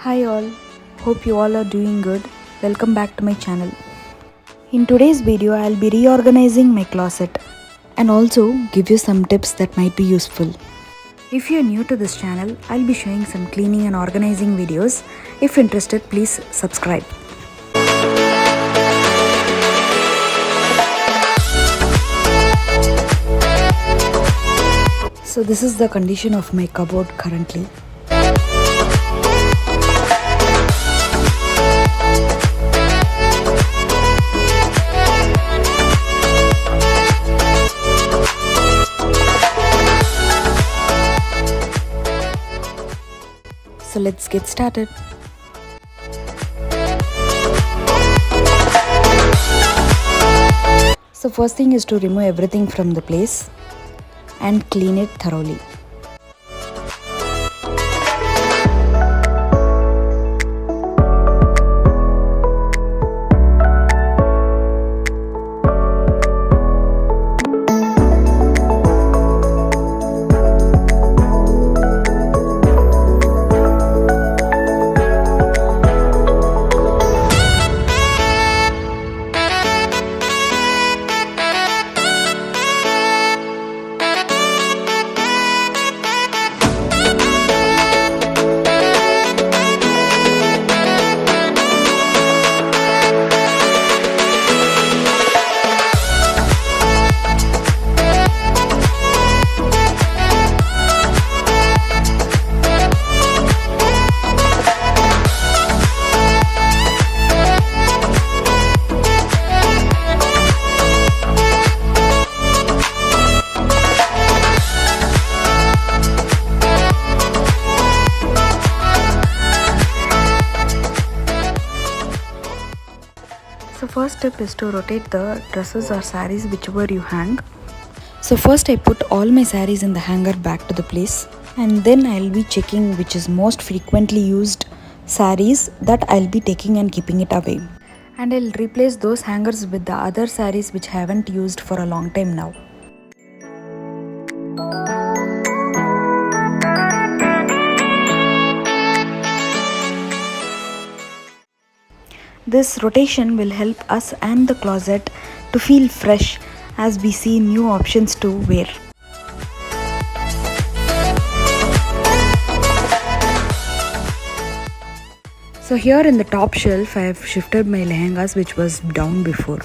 Hi all, hope you all are doing good. Welcome back to my channel. In today's video, I'll be reorganizing my closet and also give you some tips that might be useful. If you're new to this channel, I'll be showing some cleaning and organizing videos. If interested, please subscribe. So this is the condition of my cupboard currently. So let's get started. So first thing is to remove everything from the place and clean it thoroughly. So first step is to rotate the dresses or sarees whichever you hang. So first I put all my sarees in the hanger back to the place, and then I'll be checking which is most frequently used sarees that I'll be taking and keeping it away. And I'll replace those hangers with the other sarees which I haven't used for a long time now. This rotation will help us and the closet to feel fresh as we see new options to wear. So here in the top shelf I have shifted my lehengas which was down before.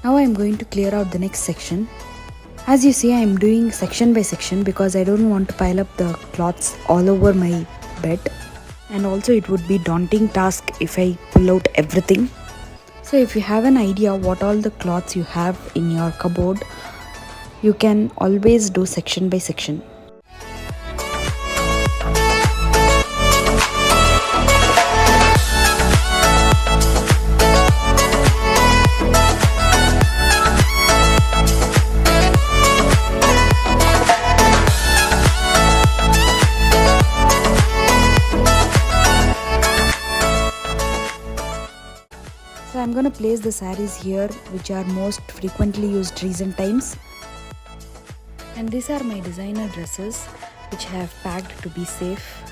Now I am going to clear out the next section. As you see, I am doing section by section because I don't want to pile up the cloths all over my bed, and also it would be daunting task if I pull out everything. So if you have an idea what all the cloths you have in your cupboard, you can always do section by section. So I'm gonna place the sarees here which are most frequently used recent times. And these are my designer dresses which I have packed to be safe.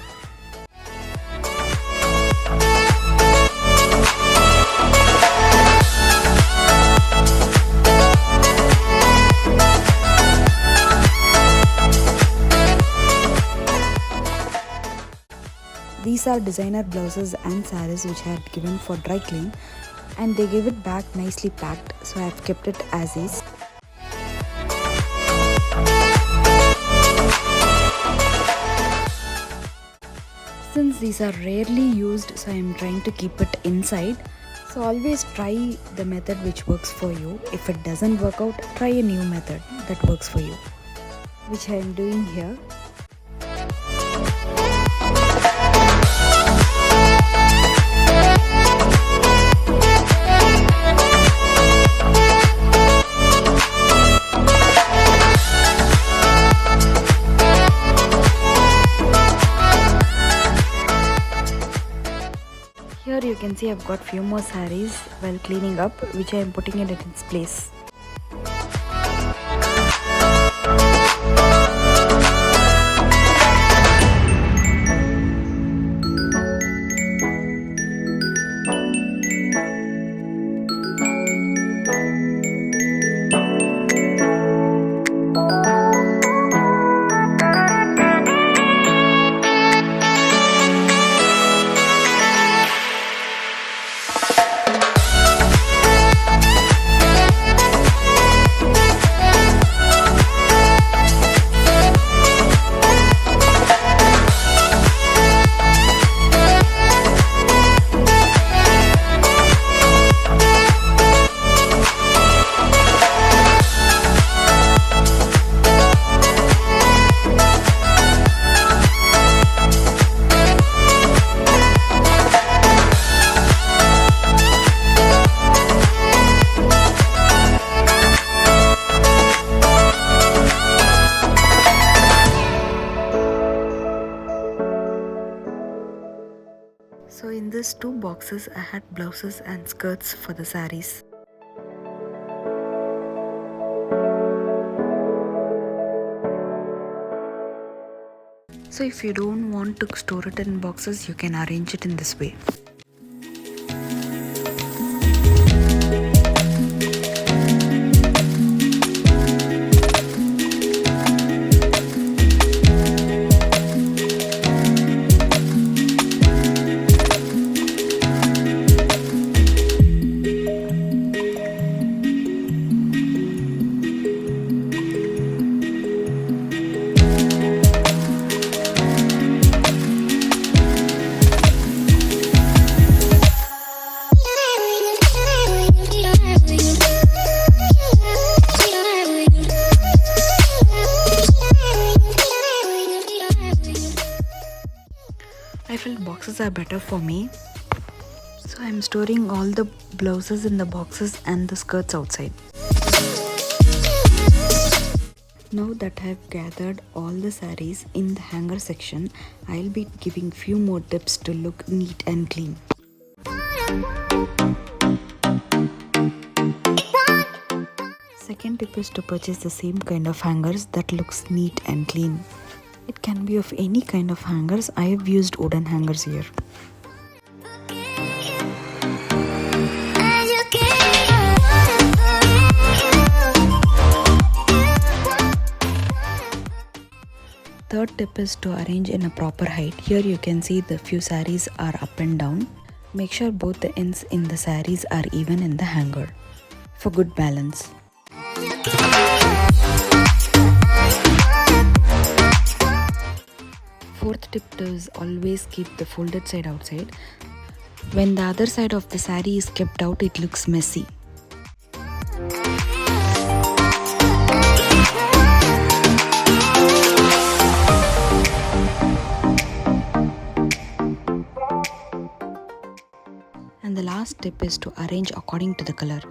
These are designer blouses and sarees which I had given for dry clean, and they gave it back nicely packed, so I have kept it as is. Since these are rarely used, so I am trying to keep it inside. So always try the method which works for you. If it doesn't work out, try a new method that works for you, which I am doing here. Here you can see I've got few more sarees while cleaning up, which I am putting it in its place. this 2 boxes I had blouses and skirts for the sarees. So if you don't want to store it in boxes, you can arrange it in this way. I felt boxes are better for me, so I'm storing all the blouses in the boxes and the skirts outside. Now that I've gathered all the sarees in the hanger section, I'll be giving few more tips to look neat and clean. Second tip is to purchase the same kind of hangers that looks neat and clean. It can be of any kind of hangers. I have used wooden hangers here. Third tip is to arrange in a proper height. Here you can see the few sarees are up and down. Make sure both the ends in the sarees are even in the hanger for good balance. Fourth tip is always keep the folded side outside. When the other side of the saree is kept out, it looks messy. And the last tip is to arrange according to the color.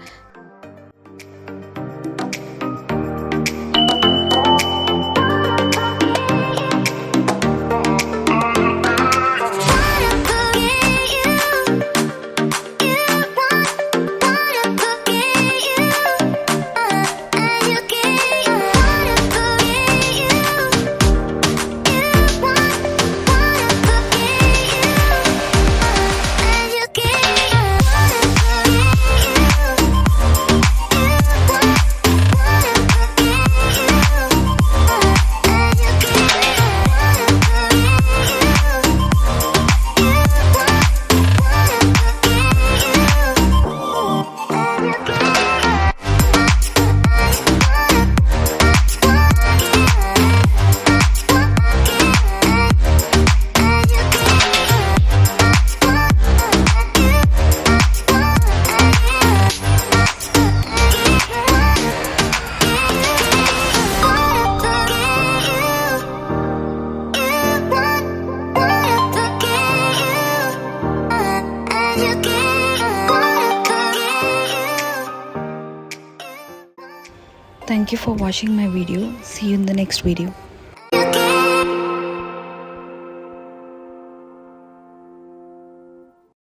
Thank you for watching my video. See you in the next video.